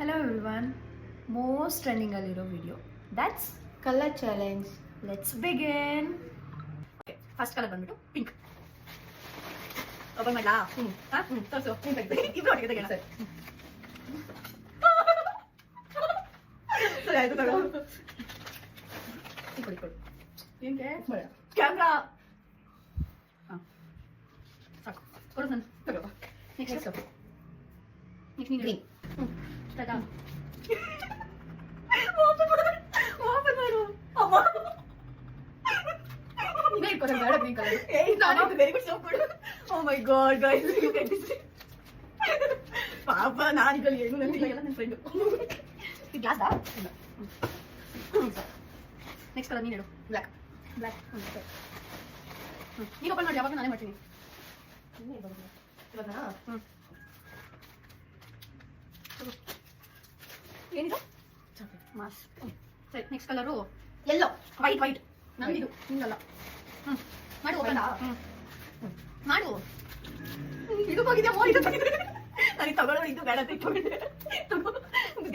Hello everyone, most trending aliro video, that's color challenge. let's begin. Okay, first color ಬಂದ್ಬಿಟ್ಟು pink. Open ಮಾಡಲಾ? ತೋರಿಸು. ಇಬ್ರು ಒಟ್ಟಿಗೆ ತೆಗೆಯೋಣ. ಸರಿ ಆಯ್ತು ತಗೋ. ಕೊಡಿ ಏನ್ಗೆ ಕ್ಯಾಮ್ರಾ ಸಾಕು ಕೊಡು ನಾನು ತಗೋ. ನೆಕ್ಸ್ಟ್ ನೆಕ್ಸ್ಟ್ ನೀನು ಗ್ರೀನ್. ಟಾಟಾ. ಓಪನ್ ಮಾಡು ಅಮ್ಮ. ನೀನೇ ಇಟ್ಕೊಳ್ತಾ ಬೇಡ ಗ್ರೀನ್ ಕಲರ್. ಏಯ್ ನಾನು ವೆರಿ ಗುಡ್ ಸೋಪ್ ಕೊಡು. Oh my God guys look at this. ಪಾಪ ನಾನು ಇಲ್ಲಿ ಏನು ನಂತಿಲ್ಲ ಎಲ್ಲ ನನ್ನ ಫ್ರೆಂಡ್. ಈ ಗ್ಲಾಸ್ ಇಲ್ಲ. ನೆಕ್ಸ್ಟ್ ಕಲರ್ ನೀನು ಹೇಳು. Black black. ನೀನು ಓಪನ್ ಮಾಡಿ, ಯಾವಾಗ ನಾನೇ ಮಾಡ್ತೀನಿ. ಇವಾಗ ಏನಿದು ಮಾಸ್. ಸರಿ next colour yellow white white. ನಂದಿದು ನಿಂಗಲ್ಲ. ಮಾಡು ಓಪನ್ ಮಾಡು. ಇದು ಹೋಗಿದ್ಯಾ ಮೋ. ಇದು ನನಗೆ ತಗೊಳ್ಳೋ ಇದು ಬೇಡ ಅಂತ ಇಟ್ಕೊಂಡೆ.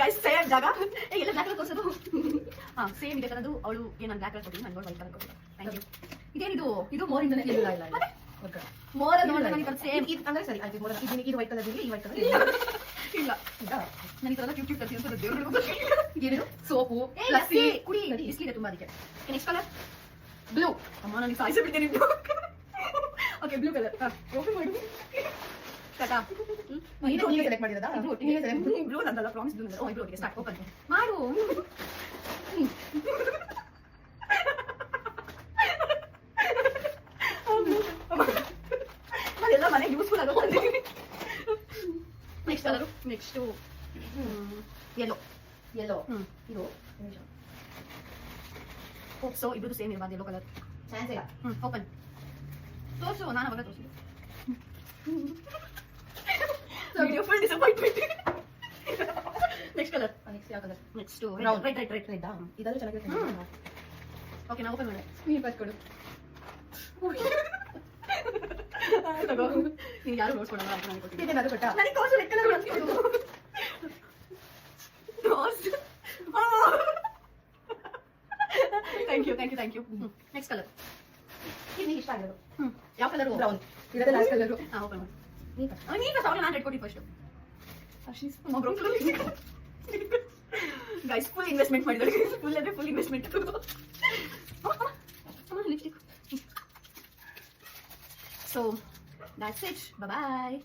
ಗೈಸ್ ಸೇಮ್ ಜಾಗ ಎಲ್ಲ ಬ್ಲ್ಯಾಕ್ ಕಲರ್ ತೋರಿಸೋದು. ಹಾಂ ಸೇಮ್ ಇದೆ ಕಲರ್ದು. ಅವಳು ನಾನು ಬ್ಲ್ಯಾಕ್ ಕಲರ್ ಕೊಟ್ಟಿದ್ದೀನಿ, ನಾನು ವೈಟ್ ಕಲರ್ ಕೊಟ್ಟಿಲ್ಲ. Thank you. ಇದೇನಿದು? ಇದು ಮೋರಿಂದನೇ. ಇಲ್ಲ ಇಲ್ಲ ಇಲ್ಲ ಮೋರ ನೋಡಿದ್ರೆ ನನಗೆ ಸೇಮ್ ಅಂದ್ರೆ ಸರಿ ಆಯ್ತು. ಮೋರ ಇದು ವೈಟ್ ಕಲರ್ ಈ ವೈಟ್ ಕಲರ್ ಇಲ್ಲ. ನನಗೆ ಎಲ್ಲ ಕ್ಯೂಟ್ ಕ್ಯೂಟ್ ತರ್ತೀನಿ ಅಂತ ದೇವ್ರು. ಏನಿದು? ಸೋಪು ಲಸ್ಸಿ ಕುಡಿ ಬಿಸಿಲಿದೆ ತುಂಬಾ ಅದಕ್ಕೆ. Next colour blue. ಅಮ್ಮ ನನಗೆ ಸಾಯಿಸಿ ಬಿಡ್ತೀನಿ. ಓಕೆ ಬ್ಲೂ ಕಲರ್ ಓಪನ್ ಮಾಡಿ. ಟಾಟಾ. ನೀನು ಸೆಲೆಕ್ಟ್ ಮಾಡಿರೋದಾ? ಬ್ಲೂ ನಂದಲ್ಲ, ಪ್ರಾಮಿಸ್ ಬ್ಲೂ ನಂದಲ್ಲ. Oh blue okay start. Open ಮಾಡು. ಅದೆಲ್ಲ ಮನೆಗೆ ಯೂಸ್ಫುಲ್ ಆಗುತ್ತೆ. Next colour next yellow. Yellow ಇದು ಸೊ ಇಬ್ಬರು ಸೇಮ್ ಇರಬಾರ್ದು. ಯೆಲ್ಲೋ ಕಲರ್ ಚಾನ್ಸ್ ಇಲ್ಲ. ಓಪನ್ ತೋರಿಸು. ನಾನು ಅವಾಗ ತೋರಿಸಿದ್ದು video full disappointment. Next colour next ಯಾವ colour? Next brown. Right right right right. ಇದಾದ್ರೂ ಚೆನ್ನಾಗಿರುತ್ತೆ. ಓಕೆ ನಾವು ಓಪನ್ ಮಾಡಿ. ನೀನು ಫಸ್ಟ್ ಕೊಡು. ತಗೋ. ನೀವು ಯಾರು ನೋಡ್ಕೊಡಲ್ಲ ಅಂತ ನನಗೆ ಕೊಟ್ಟಿದ್ದೆ. ಇದೇನಾದ್ರು ಕೊಟ್ಟ? ನನಗೆ ತೋರಿಸು. Red colour thank you thank you thank you. Next colour ಇದು ನಿಂಗೆ ಇಷ್ಟ ಆಗಿರೋದು. ಯಾವ ಕಲರು? ಬ್ರೌನ್. ಇದರ ಲಾಸ್ಟ್ ಕಲರು. ಹಾಂ ಓಪನ್ ಮಾಡಿ. ನೀನು ಫಸ್ಟ್. ನೀನು ಫಸ್ಟ್. ನಾನು ರೆಡ್ ಕೊಟ್ಟು ಫಸ್ಟ್. ಗೈಸ್ ಫುಲ್ ಇನ್ವೆಸ್ಟ್ಮೆಂಟ್ ಮಾಡಿದ್ದಾರೆ. ಫುಲ್ ಅಂದರೆ full investment. Lipstick. So that's it. Bye bye.